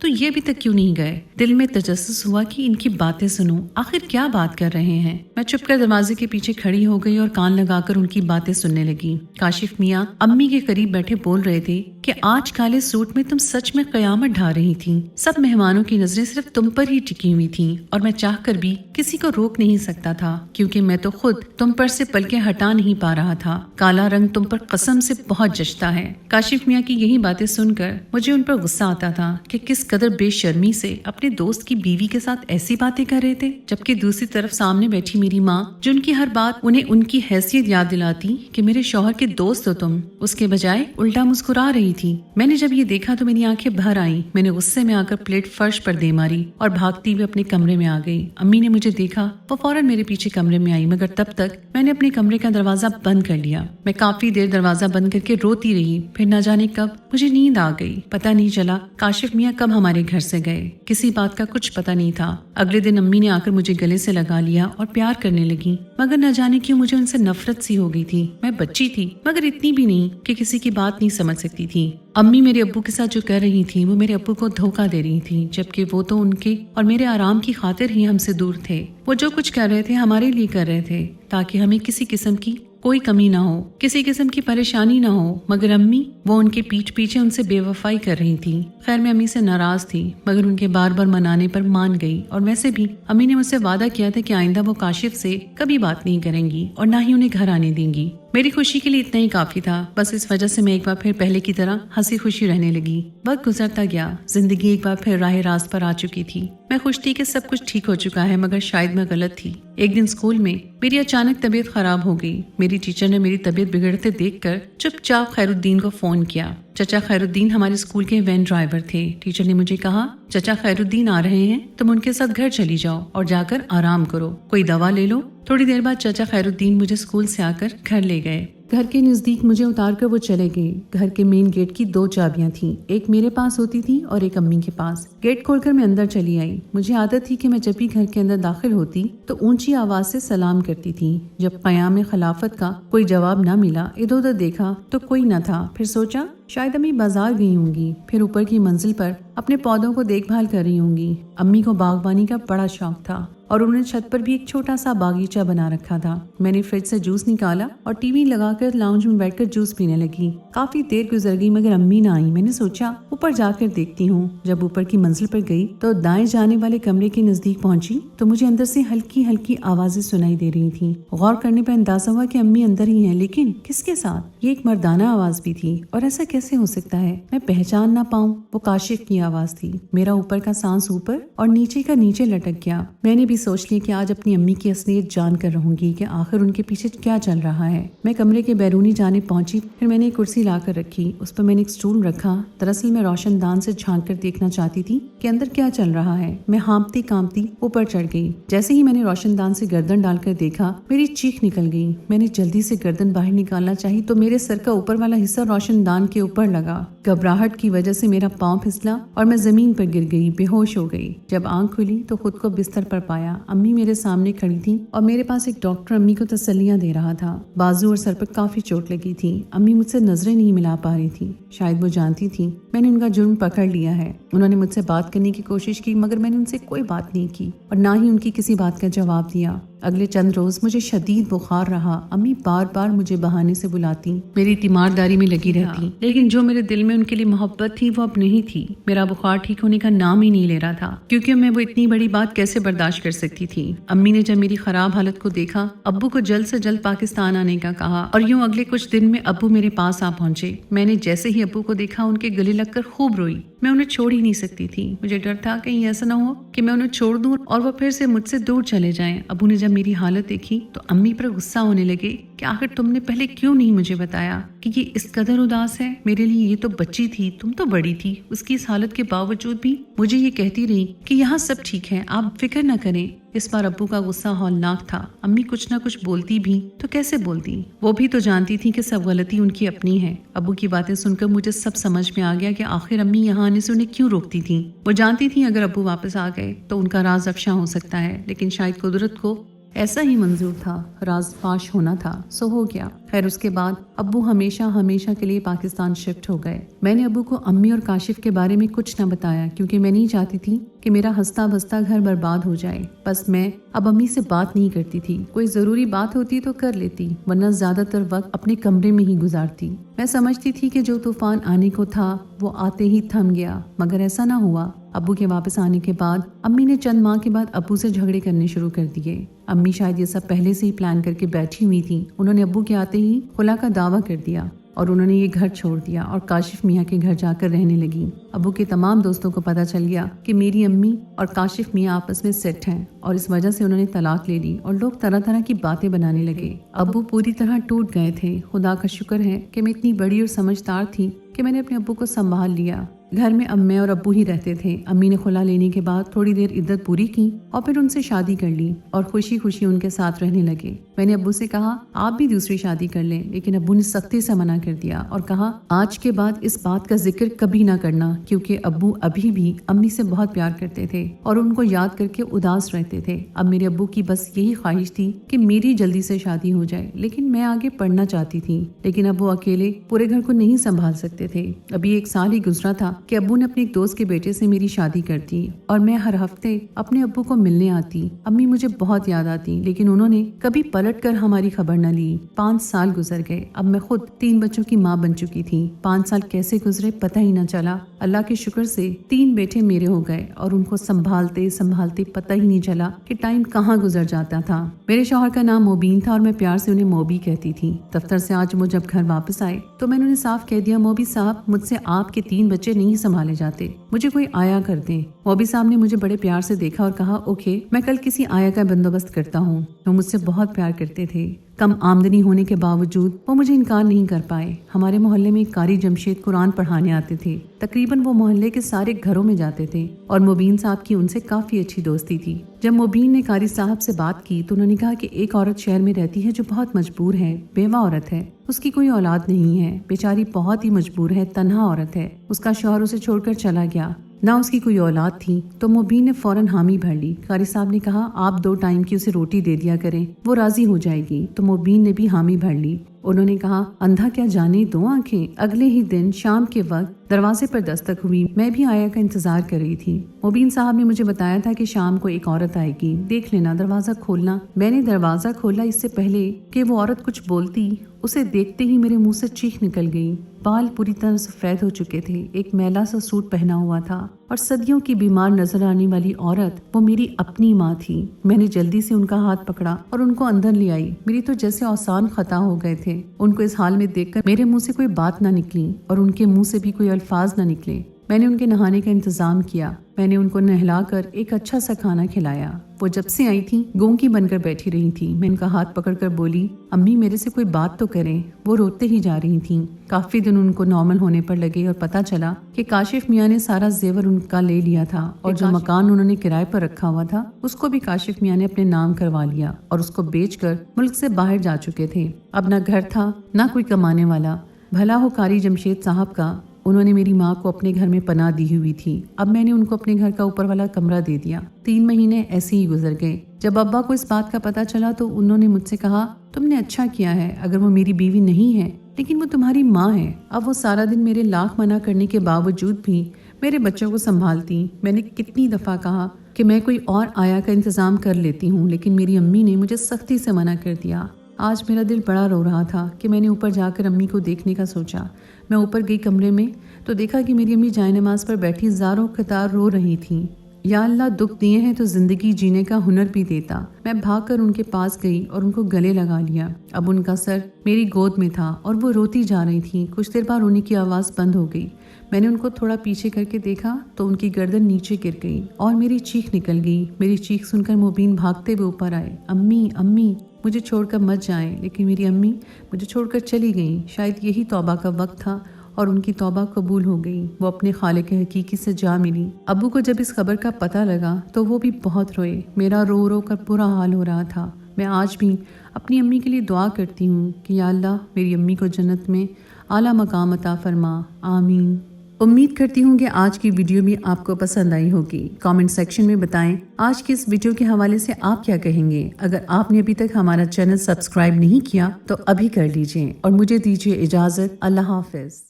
تو یہ ابھی تک کیوں نہیں گئے؟ دل میں تجسس ہوا کہ ان کی باتیں سنوں، آخر کیا بات کر رہے ہیں۔ میں چپ کر دروازے کے پیچھے کھڑی ہو گئی اور کان لگا کر ان کی باتیں سننے لگی۔ کاشف میاں امی کے قریب بیٹھے بول رہے تھے کہ آج کالے سوٹ میں تم سچ میں قیامت ڈھا رہی تھیں۔ سب مہمانوں کی نظریں صرف تم پر ہی ٹکی ہوئی تھیں اور میں چاہ کر بھی کسی کو روک نہیں سکتا تھا، کیونکہ میں تو خود تم پر سے پلکیں ہٹا نہیں پا رہا تھا۔ کالا رنگ تم پر قسم سے بہت جچتا ہے۔ کاشف میاں کی یہی باتیں سن کر مجھے ان پر غصہ آتا تھا کہ کس قدر بے شرمی سے اپنے دوست کی بیوی کے ساتھ ایسی باتیں کر رہے تھے، جبکہ دوسری طرف سامنے بیٹھی میری ماں جو ان کی ہر بات انہیں ان کی حیثیت یاد دلاتی کہ میرے شوہر کے دوست ہو تم، اس کے بجائے الٹا مسکرا رہی تھی۔ میں نے جب یہ دیکھا تو میری آنکھیں بھر آئیں۔ میں نے غصے میں آ کر پلیٹ فرش پر دے ماری اور بھاگتی ہوئے اپنے کمرے میں آ گئی۔ امی نے مجھے دیکھا، وہ فوراً میرے پیچھے کمرے میں آئی، مگر تب تک میں نے اپنے کمرے کا دروازہ بند کر لیا۔ میں کافی دیر دروازہ بند کر کے روتی رہی، پھر نہ جانے کب مجھے نیند آ گئی۔ پتہ نہیں چلا کاشف میاں کب ہمارے گھر سے گئے، کسی بات کا کچھ پتہ نہیں تھا۔ اگلے دن امی نے آ کر مجھے گلے سے لگا لیا اور پیار کرنے لگی، مگر نہ جانے کیوں مجھے ان سے نفرت سی ہو گئی تھی۔ میں بچی تھی مگر اتنی بھی نہیں کہ کسی کی بات نہیں سمجھ سکتی تھی۔ امی میرے ابو کے ساتھ جو کر رہی تھی وہ میرے ابو کو دھوکہ دے رہی تھی، جبکہ وہ تو ان کے اور میرے آرام کی خاطر ہی ہم سے دور تھے۔ وہ جو کچھ کر رہے تھے ہمارے لیے کر رہے تھے تاکہ ہمیں کسی قسم کی کوئی کمی نہ ہو، کسی قسم کی پریشانی نہ ہو، مگر امی وہ ان کے پیٹھ پیچھے ان سے بے وفائی کر رہی تھی۔ خیر میں امی سے ناراض تھی مگر ان کے بار بار منانے پر مان گئی، اور ویسے بھی امی نے مجھ سے وعدہ کیا تھا کہ آئندہ وہ کاشف سے کبھی بات نہیں کریں گی اور نہ ہی انہیں گھر آنے دیں گی۔ میری خوشی کے لیے اتنا ہی کافی تھا، بس اس وجہ سے میں ایک بار پھر پہلے کی طرح ہنسی خوشی رہنے لگی۔ وقت گزرتا گیا، زندگی ایک بار پھر راہ راست پر آ چکی تھی۔ میں خوش تھی کہ سب کچھ ٹھیک ہو چکا ہے، مگر شاید میں غلط تھی۔ ایک دن اسکول میں میری اچانک طبیعت خراب ہو گئی۔ میری ٹیچر نے میری طبیعت بگڑتے دیکھ کر چپ چاپ خیر الدین کو فون کیا۔ چچا خیر الدین ہمارے اسکول کے وین ڈرائیور تھے۔ ٹیچر نے مجھے کہا چچا خیر الدین آ رہے ہیں، تم ان کے ساتھ گھر چلی جاؤ اور جا کر آرام کرو، کوئی دوا لے لو۔ تھوڑی دیر بعد چچا خیر الدین مجھے اسکول سے آ کر گھر لے گئے۔ گھر کے نزدیک مجھے اتار کر وہ چلے گئے۔ گھر کے مین گیٹ کی 2 چابیاں تھیں، ایک میرے پاس ہوتی تھی اور ایک امی کے پاس۔ گیٹ کھول کر میں اندر چلی آئی۔ مجھے عادت تھی کہ میں جب بھی گھر کے اندر داخل ہوتی تو اونچی آواز سے سلام کرتی تھی۔ جب قیام خلافت کا کوئی جواب نہ ملا، ادھر ادھر دیکھا تو کوئی نہ تھا، پھر سوچا شاید امی بازار گئی ہوں گی، پھر اوپر کی منزل پر اپنے پودوں کو دیکھ بھال کر رہی ہوں گی۔ امی کو باغبانی کا بڑا شوق تھا اور انہوں نے چھت پر بھی ایک چھوٹا سا باغیچہ بنا رکھا تھا۔ میں نے فریج سے جوس نکالا اور ٹی وی لگا کر لاؤنج میں بیٹھ کر جوس پینے لگی۔ کافی دیر گزر گئی مگر امی نہ آئی۔ میں نے سوچا اوپر جا کر دیکھتی ہوں۔ جب اوپر کی منزل پر گئی تو دائیں جانے والے کمرے کے نزدیک پہنچی تو مجھے اندر سے ہلکی ہلکی آوازیں سنائی دے رہی تھیں۔ غور کرنے پر اندازہ ہوا کہ امی اندر ہی ہیں، لیکن کس کے ساتھ؟ یہ ایک مردانہ آواز بھی تھی، اور ایسا کیسے ہو سکتا ہے میں پہچان نہ پاؤں؟ وہ کاشف کی آواز تھی۔ میرا اوپر کا سانس اوپر اور نیچے کا نیچے لٹک گیا۔ میں نے بھی سوچ لیا کہ آج اپنی امی کی اصلیت جان کر رہوں گی کہ آخر ان کے پیچھے کیا چل رہا ہے۔ میں کمرے کے بیرونی جانب پہنچی، پھر میں نے ایک کرسی لا کر رکھی، اس پر میں نے ایک سٹول رکھا۔ دراصل میں روشن دان سے جھانک کر دیکھنا چاہتی تھی کہ اندر کیا چل رہا ہے۔ میں ہانپتی کانپتی اوپر چڑھ گئی۔ جیسے ہی میں نے روشن دان سے گردن ڈال کر دیکھا، میری چیخ نکل گئی۔ میں نے جلدی سے گردن باہر نکالنا چاہی تو میرے سر کا اوپر والا حصہ روشن دان کے اوپر لگا۔ گھبراہٹ کی وجہ سے میرا پاؤں پھسلا اور میں زمین پر گر گئی، بے ہوش ہو گئی۔ جب آنکھ کھلی تو خود کو بستر پر پایا۔ امی میرے سامنے کھڑی تھی اور میرے پاس ایک ڈاکٹر امی کو تسلیاں دے رہا تھا۔ بازو اور سر پر کافی چوٹ لگی تھی۔ امی مجھ سے نظریں نہیں ملا پا رہی تھی، شاید وہ جانتی تھی میں نے ان کا جرم پکڑ لیا ہے۔ انہوں نے مجھ سے بات کرنے کی کوشش کی مگر میں نے ان سے کوئی بات نہیں کی اور نہ ہی ان کی کسی بات کا جواب دیا۔ اگلے چند روز مجھے شدید بخار رہا۔ امی بار بار مجھے بہانے سے بلاتی، میری تیمارداری میں لگی رہتی، لیکن جو میرے دل میں ان کے لیے محبت تھی وہ اب نہیں تھی۔ میرا بخار ٹھیک ہونے کا نام ہی نہیں لے رہا تھا، کیونکہ میں وہ اتنی بڑی بات کیسے برداشت کر سکتی تھی۔ امی نے جب میری خراب حالت کو دیکھا، ابو کو جلد سے جلد پاکستان آنے کا کہا، اور یوں اگلے کچھ دن میں ابو میرے پاس آ پہنچے۔ میں نے جیسے ہی ابو کو دیکھا ان کے گلے لگ کر خوب روئی۔ میں انہیں چھوڑ ہی نہیں سکتی تھی، مجھے ڈر تھا کہیں ایسا نہ ہو کہ میں انہیں چھوڑ دوں اور وہ پھر سے مجھ سے دور چلے جائیں۔ ابو نے جب میری حالت دیکھی تو امی پر غصہ ہونے لگے کہ آخر تم نے پہلے کیوں نہیں مجھے بتایا کہ یہ اس قدر اداس ہے؟ میرے لیے یہ تو بچی تھی، تم تو بڑی تھی۔ اس کی اس حالت کے باوجود بھی مجھے یہ کہتی رہی کہ یہاں سب ٹھیک ہے، آپ فکر نہ کریں۔ اس بار ابو کا غصہ ہولناک تھا۔ امی کچھ نہ کچھ بولتی بھی تو کیسے بولتی؟ وہ بھی تو جانتی تھی کہ سب غلطی ان کی اپنی ہے۔ ابو کی باتیں سن کر مجھے سب سمجھ میں آ گیا کہ آخر امی یہاں آنے سے انہیں کیوں روکتی تھیں۔ وہ جانتی تھیں اگر ابو واپس آ گئے تو ان کا راز افشاں ہو سکتا ہے، لیکن شاید قدرت کو ایسا ہی منظور تھا، راز فاش ہونا تھا، سو ہو گیا۔ خیر اس کے بعد ابو ہمیشہ کے لیے پاکستان شفٹ ہو گئے۔ میں نے ابو کو امی اور کاشف کے بارے میں کچھ نہ بتایا کیونکہ میں نہیں چاہتی تھی کہ میرا ہنستا بستا گھر برباد ہو جائے۔ بس میں اب امی سے بات نہیں کرتی تھی، کوئی ضروری بات ہوتی تو کر لیتی، ورنہ زیادہ تر وقت اپنے کمرے میں ہی گزارتی۔ میں سمجھتی تھی کہ جو طوفان آنے کو تھا وہ آتے ہی تھم گیا، مگر ایسا نہ ہوا۔ ابو کے واپس آنے کے بعد امی نے چند ماہ کے بعد ابو سے جھگڑے کرنے شروع کر دیے۔ امی شاید یہ سب پہلے سے ہی پلان کر کے بیٹھی ہوئی تھی۔ انہوں نے ابو کے آتے ہی خلا کا دعویٰ کر دیا اور انہوں نے یہ گھر چھوڑ دیا اور کاشف میاں کے گھر جا کر رہنے لگی۔ ابو کے تمام دوستوں کو پتہ چل گیا کہ میری امی اور کاشف میاں آپس میں سیٹ ہیں اور اس وجہ سے انہوں نے طلاق لے لی اور لوگ طرح طرح کی باتیں بنانے لگے۔ ابو پوری طرح ٹوٹ گئے تھے۔ خدا کا شکر ہے کہ میں اتنی بڑی اور سمجھدار تھی کہ میں نے اپنے ابو کو سنبھال لیا۔ گھر میں اب میں اور ابو ہی رہتے تھے۔ امی نے خلا لینے کے بعد تھوڑی دیر عدت پوری کی اور پھر ان سے شادی کر لی اور خوشی خوشی ان کے ساتھ رہنے لگے۔ میں نے ابو سے کہا آپ بھی دوسری شادی کر لیں، لیکن ابو نے سختی سے منع کر دیا اور کہا آج کے بعد اس بات کا ذکر کبھی نہ کرنا، کیونکہ ابو ابھی بھی امی سے بہت پیار کرتے تھے اور ان کو یاد کر کے اداس رہتے تھے۔ اب میرے ابو کی بس یہی خواہش تھی کہ میری جلدی سے شادی ہو جائے، لیکن میں آگے پڑھنا چاہتی تھی، لیکن ابو اکیلے پورے گھر کو نہیں سنبھال سکتے تھے۔ ابھی 1 سال ہی گزرا تھا کہ ابو نے اپنے ایک دوست کے بیٹے سے میری شادی کر دی اور میں ہر ہفتے اپنے ابو کو ملنے آتی۔ امی مجھے بہت یاد آتی، لیکن انہوں نے کبھی پلٹ کر ہماری خبر نہ لی۔ 5 سال گزر گئے۔ اب میں خود 3 بچوں کی ماں بن چکی تھی۔ 5 سال کیسے گزرے پتہ ہی نہ چلا۔ اللہ کے شکر سے 3 بیٹے میرے ہو گئے اور ان کو سنبھالتے پتہ ہی نہیں چلا کہ ٹائم کہاں گزر جاتا تھا۔ میرے شوہر کا نام موبین تھا اور میں پیار سے انہیں موبی کہتی تھی۔ دفتر سے آج وہ جب گھر واپس آئے تو میں نے انہیں صاف کہہ دیا موبی صاحب مجھ سے آپ کے 3 بچے نہیں سنبھالے جاتے، مجھے کوئی آیا کر دیں۔ موبی صاحب نے مجھے بڑے پیار سے دیکھا اور کہا اوکے میں کل کسی آیا کا بندوبست کرتا ہوں۔ وہ مجھ سے بہت پیار کرتے تھے۔ کم آمدنی ہونے کے باوجود وہ مجھے انکار نہیں کر پائے۔ ہمارے محلے میں ایک قاری جمشید قرآن پڑھانے آتے تھے۔ تقریباً وہ محلے کے سارے گھروں میں جاتے تھے اور مبین صاحب کی ان سے کافی اچھی دوستی تھی۔ جب مبین نے قاری صاحب سے بات کی تو انہوں نے کہا کہ ایک عورت شہر میں رہتی ہے جو بہت مجبور ہے، بیوہ عورت ہے، اس کی کوئی اولاد نہیں ہے، بیچاری بہت ہی مجبور ہے، تنہا عورت ہے، اس کا شوہر اسے چھوڑ کر چلا گیا، نہ اس کی کوئی اولاد تھی۔ تو مبین نے فوراً حامی بھر لی۔ قاری صاحب نے کہا آپ 2 ٹائم کی اسے روٹی دے دیا کریں، وہ راضی ہو جائے گی۔ تو مبین نے بھی حامی بھر لی۔ انہوں نے کہا اندھا کیا جانے 2 آنکھیں۔ اگلے ہی دن شام کے وقت دروازے پر دستک ہوئی۔ میں بھی آیا کا انتظار کر رہی تھی۔ مبین صاحب نے مجھے بتایا تھا کہ شام کو ایک عورت آئے گی، دیکھ لینا، دروازہ کھولنا۔ میں نے دروازہ کھولا، اس سے پہلے کہ وہ عورت کچھ بولتی اسے دیکھتے ہی میرے منہ سے چیخ نکل گئی۔ بال پوری طرح سفید ہو چکے تھے، ایک میلا سا سوٹ پہنا ہوا تھا اور صدیوں کی بیمار نظر آنے والی عورت وہ میری اپنی ماں تھی۔ میں نے جلدی سے ان کا ہاتھ پکڑا اور ان کو اندر لے آئی۔ میری تو جیسے اوسان خطا ہو گئے تھے۔ ان کو اس حال میں دیکھ کر میرے منہ سے کوئی بات نہ نکلی اور ان کے منہ سے بھی کوئی الفاظ نہ نکلے۔ میں نے ان کے نہانے کا انتظام کیا۔ میں نے ان کو نہلا کر ایک اچھا سا کھانا کھلایا۔ وہ جب سے آئی تھی گونگی بن کر بیٹھی رہی تھی۔ میں ان کا ہاتھ پکڑ کر بولی امی میرے سے کوئی بات تو کریں۔ وہ روتے ہی جا رہی تھیں۔ کافی دن ان کو نارمل ہونے پر لگے اور پتہ چلا کہ کاشف میاں نے سارا زیور ان کا لے لیا تھا اور جو مکان انہوں نے کرائے پر رکھا ہوا تھا اس کو بھی کاشف میاں نے اپنے نام کروا لیا اور اس کو بیچ کر ملک سے باہر جا چکے تھے۔ اب نہ گھر تھا نہ کوئی کمانے والا۔ بھلا ہو قاری جمشید صاحب کا، انہوں نے میری ماں کو اپنے گھر میں پناہ دی ہوئی تھی۔ اب میں نے ان کو اپنے گھر کا اوپر والا کمرہ دے دیا۔ 3 مہینے ایسے ہی گزر گئے۔ جب ابا کو اس بات کا پتہ چلا تو انہوں نے مجھ سے کہا تم نے اچھا کیا ہے، اگر وہ میری بیوی نہیں ہے لیکن وہ تمہاری ماں ہے۔ اب وہ سارا دن میرے لاکھ منع کرنے کے باوجود بھی میرے بچوں کو سنبھالتی۔ میں نے کتنی دفعہ کہا کہ میں کوئی اور آیا کا انتظام کر لیتی ہوں، لیکن میری امی نے مجھے سختی سے منع کر دیا۔ آج میرا دل بڑا رو رہا تھا کہ میں نے اوپر جا کر امی کو دیکھنے کا سوچا۔ میں اوپر گئی کمرے میں تو دیکھا کہ میری امی جائے نماز پر بیٹھی زاروں قطار رو رہی تھیں۔ یا اللہ دکھ دیے ہیں تو زندگی جینے کا ہنر بھی دیتا۔ میں بھاگ کر ان کے پاس گئی اور ان کو گلے لگا لیا۔ اب ان کا سر میری گود میں تھا اور وہ روتی جا رہی تھیں۔ کچھ دیر بعد رونے کی آواز بند ہو گئی۔ میں نے ان کو تھوڑا پیچھے کر کے دیکھا تو ان کی گردن نیچے گر گئی اور میری چیخ نکل گئی۔ میری چیخ سن کر مبین بھاگتے ہوئے اوپر آئے۔ امی امی مجھے چھوڑ کر مت جائیں، لیکن میری امی مجھے چھوڑ کر چلی گئیں۔ شاید یہی توبہ کا وقت تھا اور ان کی توبہ قبول ہو گئی۔ وہ اپنے خالق حقیقی سے جا ملی۔ ابو کو جب اس خبر کا پتہ لگا تو وہ بھی بہت روئے۔ میرا رو رو کر برا حال ہو رہا تھا۔ میں آج بھی اپنی امی کے لیے دعا کرتی ہوں کہ یا اللہ میری امی کو جنت میں اعلیٰ مقام عطا فرما، آمین۔ امید کرتی ہوں کہ آج کی ویڈیو بھی آپ کو پسند آئی ہوگی۔ کامنٹ سیکشن میں بتائیں آج کی اس ویڈیو کے حوالے سے آپ کیا کہیں گے۔ اگر آپ نے ابھی تک ہمارا چینل سبسکرائب نہیں کیا تو ابھی کر لیجئے اور مجھے دیجیے اجازت۔ اللہ حافظ۔